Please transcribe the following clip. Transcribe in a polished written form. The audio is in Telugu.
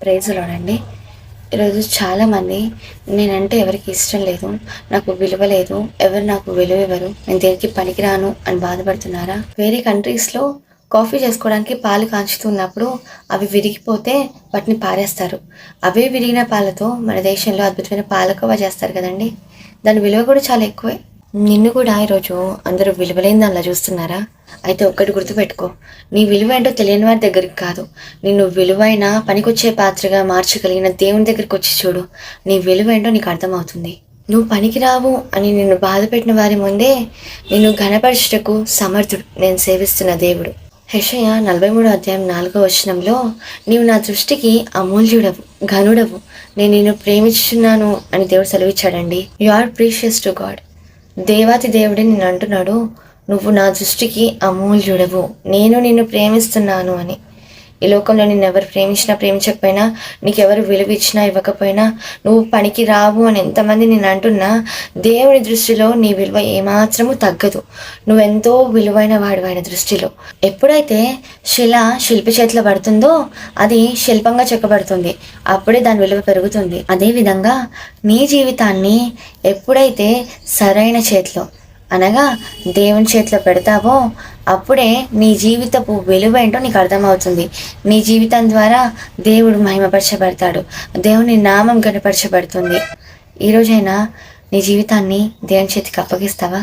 ప్రైజ్ లార్డ్ అండి. ఈరోజు చాలామంది నేనంటే ఎవరికి ఇష్టం లేదు, నాకు విలువ లేదు, ఎవరు నాకు విలువ ఇవ్వరు, నేను దేనికి పనికిరాను అని బాధపడుతున్నారా? వేరే కంట్రీస్లో కాఫీ చేసుకోవడానికి పాలు కాంచుతున్నప్పుడు అవి విరిగిపోతే వాటిని పారేస్తారు. అవే విరిగిన పాలతో మన దేశంలో అద్భుతమైన పాలకోవా చేస్తారు కదండి. దాని విలువ కూడా చాలా ఎక్కువే. నిన్ను కూడా ఈరోజు అందరూ విలువలేని దానిలా చూస్తున్నారా? అయితే ఒక్కటి గుర్తుపెట్టుకో, నీ విలువ ఏంటో తెలియని వారి దగ్గరికి కాదు, నిన్ను విలువైన పనికొచ్చే పాత్రగా మార్చగలిగిన దేవుని దగ్గరికి వచ్చి చూడు. నీ విలువ ఏంటో నీకు అర్థమవుతుంది. నువ్వు పనికిరావు అని నిన్ను బాధ పెట్టిన వారి ముందే నిన్ను ఘనపరచుటకు సమర్థుడు నేను సేవిస్తున్న దేవుడు. యెషయా 43:4 నీవు నా దృష్టికి అమూల్యుడవు, ఘనుడవు, నేను నిన్ను ప్రేమించున్నాను అని దేవుడు సెలవిచ్చాడండి. You are precious to God. దేవాతి దేవుడే నిన్ను అంటున్నాడు, నువ్వు నా దృష్టికి అమూల్యుడవు, నేను నిన్ను ప్రేమిస్తున్నాను అని. ఈ లోకంలో నిన్ను ఎవరు ప్రేమించినా ప్రేమించకపోయినా, నీకెవరు విలువ ఇచ్చినా ఇవ్వకపోయినా, నువ్వు పనికి రావు అని ఎంతమంది నేను అంటున్నా, దేవుని దృష్టిలో నీ విలువ ఏమాత్రము తగ్గదు. నువ్వెంతో విలువైన వాడు ఆయన దృష్టిలో. ఎప్పుడైతే శిల్పి చేతిలో పడుతుందో అది శిల్పంగా చెక్కబడుతుంది, అప్పుడే దాని విలువ పెరుగుతుంది. అదేవిధంగా నీ జీవితాన్ని ఎప్పుడైతే సరైన చేతిలో అనగా దేవుని చేతిలో పెడతావో అప్పుడే నీ జీవితపు విలువ ఏంటో నీకు అర్థమవుతుంది. నీ జీవితం ద్వారా దేవుడు మహిమపరచబడతాడు, దేవుని నామం కనపరచబడుతుంది. ఈరోజైనా నీ జీవితాన్ని దేవుని చేతికి అప్పగిస్తావా?